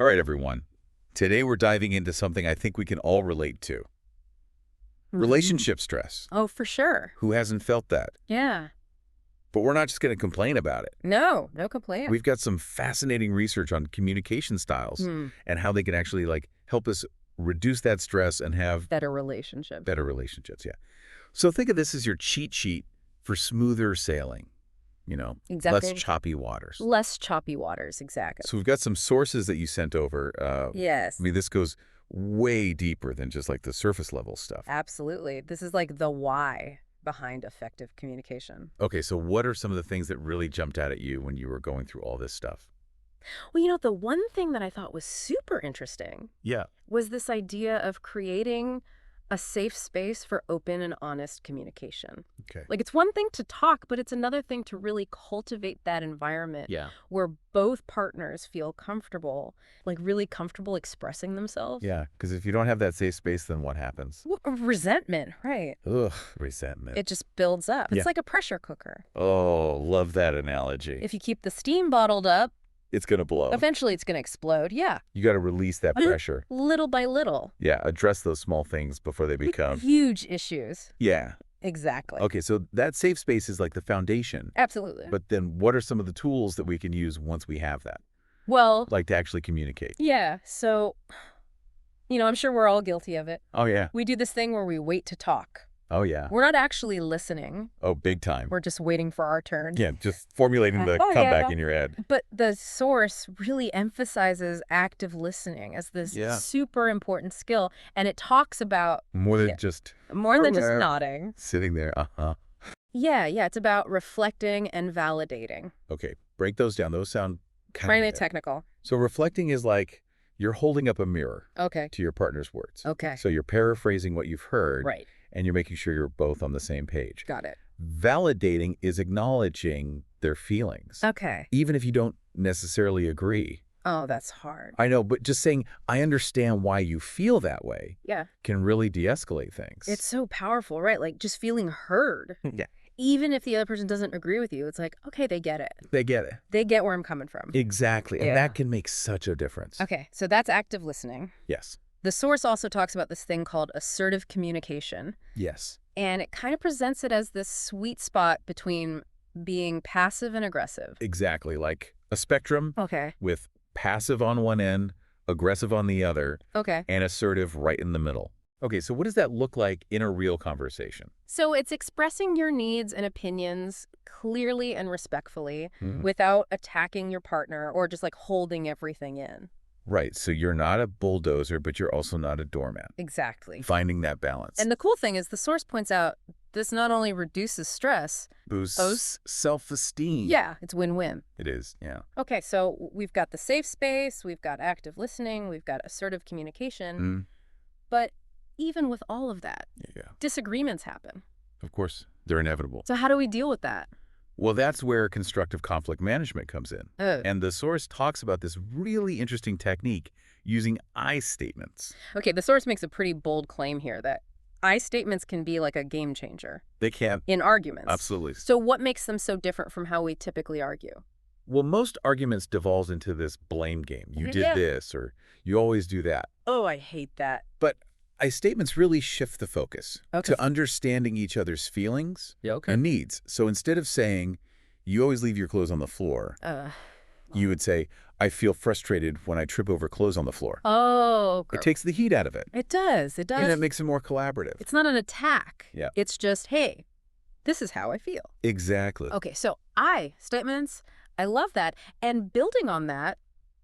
All right, everyone. Today we're diving into something I think we can all relate to. Mhm. Relationship stress. Oh, for sure. Who hasn't felt that? Yeah. But we're not just going to complain about it. No, no complaint. We've got some fascinating research on communication styles Hmm. and how they can actually help us reduce that stress and have Better relationships. better relationships. Yeah. So think of this as your cheat sheet for smoother sailing, less Exactly. choppy waters. Less choppy waters, exactly. So we've got some sources that you sent over. I Yes, mean, this goes way deeper than just the surface level stuff. absolutely. This is like the why behind effective communication. Okay, so what are some of the things that really jumped out at you when you were going through all this stuff? Well, the one thing that I thought was super interesting Yeah. was this idea of creating a safe space for open and honest communication. Okay. Like, it's one thing to talk, but it's another thing to really cultivate that environment Yeah. where both partners feel comfortable, like really comfortable expressing themselves. Yeah, because if you don't have that safe space, then what happens? Resentment, right? Ugh, resentment. It just builds up. Yeah. It's like a pressure cooker. Oh, love that analogy. If you keep the steam bottled up, It's going to blow. eventually it's going to explode. Yeah. You got to release that pressure. Little by little. Yeah, address those small things before they become. Huge issues. Yeah. Exactly. Okay, so that safe space is like the foundation. Absolutely. But then what are some of the tools that we can use once we have that? Well, Like to actually communicate? yeah. So, I'm sure we're all guilty of it. Oh, yeah. We do this thing where we wait to talk. Oh, yeah. We're not actually listening. Oh, big time. We're just waiting for our turn. Yeah, just formulating the Oh, comeback yeah. in your head. But the source really emphasizes active listening as this Yeah. super important skill. And it talks about More than Yeah. just more than just Yeah. nodding. sitting there. Uh-huh. Yeah, it's about reflecting and validating. Okay, break those down. Those sound kind Really of... technical. So reflecting is like you're holding up a mirror Okay. to your partner's words. Okay. So you're paraphrasing what you've heard. Right. And you're making sure you're both on the same page. Got it. Validating is acknowledging their feelings, Okay. even if you don't necessarily agree. Oh, that's hard. I know, but just saying, I understand why you feel that way Yeah. can really de-escalate things. It's so powerful, right? Like just feeling heard. Yeah. Even if the other person doesn't agree with you, it's like, okay, they get it. They get it. They get where I'm coming from. Exactly. And Yeah. that can make such a difference. Okay, so that's active listening. Yes. The source also talks about this thing called assertive communication, Yes. and it kind of presents it as this sweet spot between being passive and aggressive. Exactly. Like a spectrum Okay. with passive on one end, aggressive on the other, Okay. and assertive right in the middle. Okay, so what does that look like in a real conversation? So it's expressing your needs and opinions clearly and respectfully Mhm. without attacking your partner or just like holding everything in. Right. So you're not a bulldozer, but you're also not a doormat. Exactly. Finding that balance. And the cool thing is the source points out this not only reduces stress, boosts self-esteem. yeah, it's win-win. It is, yeah. Okay, so we've got the safe space, we've got active listening, we've got assertive communication, Mm, but even with all of that, yeah. disagreements happen. Of course, they're inevitable. So how do we deal with that? Well, that's where constructive conflict management comes in. Oh. And the source talks about this really interesting technique using I statements. Okay, the source makes a pretty bold claim here that I statements can be like a game changer They can't... in arguments. Absolutely. So what makes them so different from how we typically argue? Well, most arguments devolve into this blame game. You did Yeah. this, or you always do that. Oh, I hate that. But I statements really shift the focus Okay. to understanding each other's feelings Yeah, okay. and needs. So instead of saying, you always leave your clothes on the floor, you would say, I feel frustrated when I trip over clothes on the floor. Oh, It takes the heat out of it. it does. It does. And it makes it more collaborative. It's not an attack. Yeah. It's just, hey, this is how I feel. Exactly. Okay, so I statements, I love that. And building on that,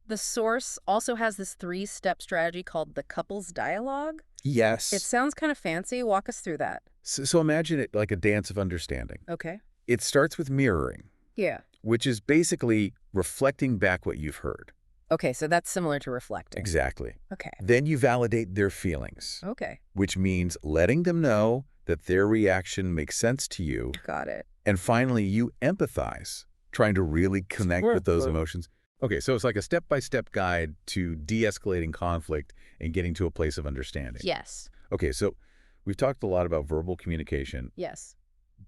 the source also has this 3-step strategy called the couples dialogue. Yes. It sounds kind of fancy. Walk us through that. So imagine it like a dance of understanding. Okay. It starts with mirroring, Yeah. which is basically reflecting back what you've heard. Okay, so that's similar to reflecting. Exactly. Okay. Then you validate their feelings, Okay. which means letting them know that their reaction makes sense to you. Got it. And finally, you empathize, trying to really connect with those emotions. Okay, so it's like a step-by-step guide to de-escalating conflict and getting to a place of understanding. Yes. Okay, so we've talked a lot about verbal communication, Yes.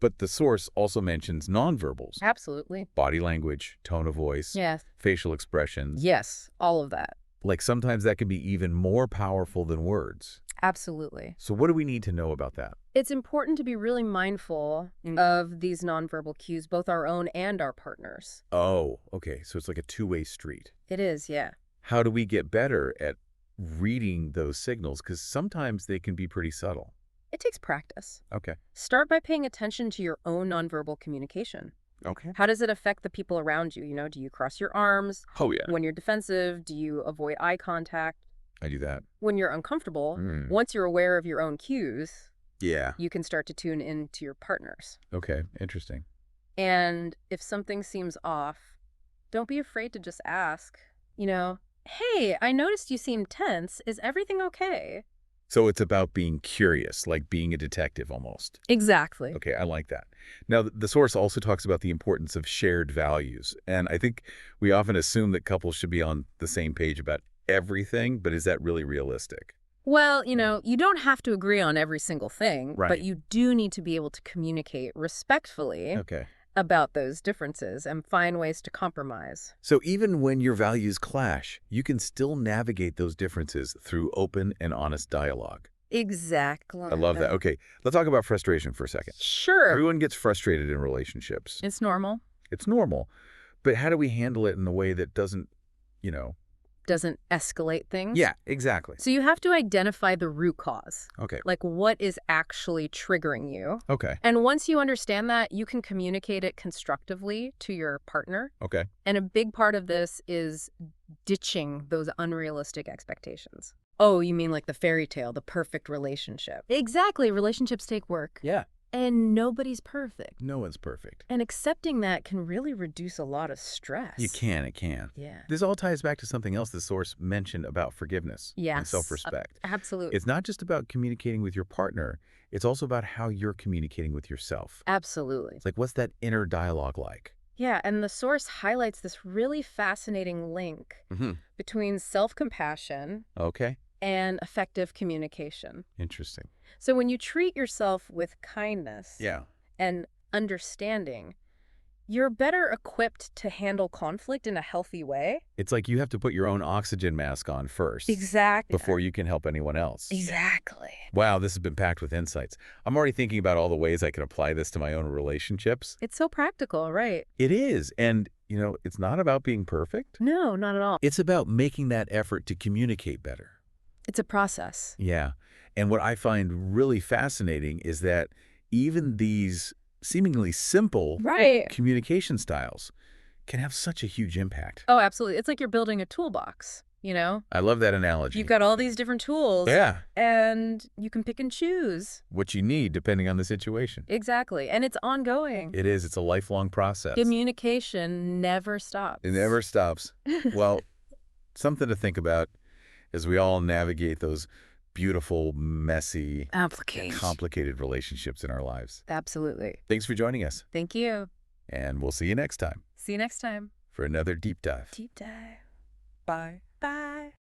but the source also mentions nonverbals, Absolutely. body language, tone of voice, Yes. facial expressions. Yes. All of that. Like sometimes that can be even more powerful than words. Absolutely. So what do we need to know about that? It's important to be really mindful of these nonverbal cues, both our own and our partners. Oh, okay. So it's like a two-way street. It is, yeah. How do we get better at reading those signals? Because sometimes they can be pretty subtle. It takes practice. Okay. Start by paying attention to your own nonverbal communication. Okay. How does it affect the people around you? Do you cross your arms? Oh, yeah. When you're defensive, do you avoid eye contact? I do that. When you're uncomfortable, once you're aware of your own cues, Yeah. you can start to tune into your partners. Okay. Interesting. And if something seems off, don't be afraid to just ask, hey, I noticed you seem tense. Is everything okay? So it's about being curious, like being a detective almost. Exactly. Okay, I like that. Now, the source also talks about the importance of shared values. And I think we often assume that couples should be on the same page about everything, but is that really realistic? Well, you don't have to agree on every single thing, Right. but you do need to be able to communicate respectfully Okay. about those differences and find ways to compromise. So even when your values clash, you can still navigate those differences through open and honest dialogue. Exactly. I love that. Okay, let's talk about frustration for a second. Sure. Everyone gets frustrated in relationships. It's normal. It's normal. But how do we handle it in a way that doesn't, Doesn't escalate things. Yeah, exactly. So you have to identify the root cause, Okay. like what is actually triggering you. Okay. And once you understand that, you can communicate it constructively to your partner. Okay. And a big part of this is ditching those unrealistic expectations. Oh, you mean like the fairy tale, the perfect relationship. Exactly. Relationships take work. Yeah. And nobody's perfect. No one's perfect. And accepting that can really reduce a lot of stress. It can. Yeah. This all ties back to something else the source mentioned about forgiveness and Yes. self-respect. Absolutely. It's not just about communicating with your partner. It's also about how you're communicating with yourself. Absolutely. It's like, what's that inner dialogue like? Yeah, and the source highlights this really fascinating link between self-compassion Okay. and effective communication. Interesting. So when you treat yourself with kindness Yeah. and understanding, you're better equipped to handle conflict in a healthy way. It's like you have to put your own oxygen mask on first. Exactly. Before you can help anyone else. Exactly. Wow, this has been packed with insights. I'm already thinking about all the ways I can apply this to my own relationships. It's so practical, right? It is. And, it's not about being perfect. No, not at all. It's about making that effort to communicate better. It's a process. Yeah. And what I find really fascinating is that even these seemingly simple communication styles can have such a huge impact. Oh, absolutely. It's like you're building a toolbox, I love that analogy. You've got all these different tools. Yeah. And you can pick and choose. What you need depending on the situation. Exactly. And it's ongoing. It is. It's a lifelong process. Communication never stops. It never stops. Well, something to think about as we all navigate those beautiful, messy, complicated relationships in our lives. Absolutely. Thanks for joining us. Thank you. And we'll see you next time See you next time. for another deep dive. Deep dive. Bye.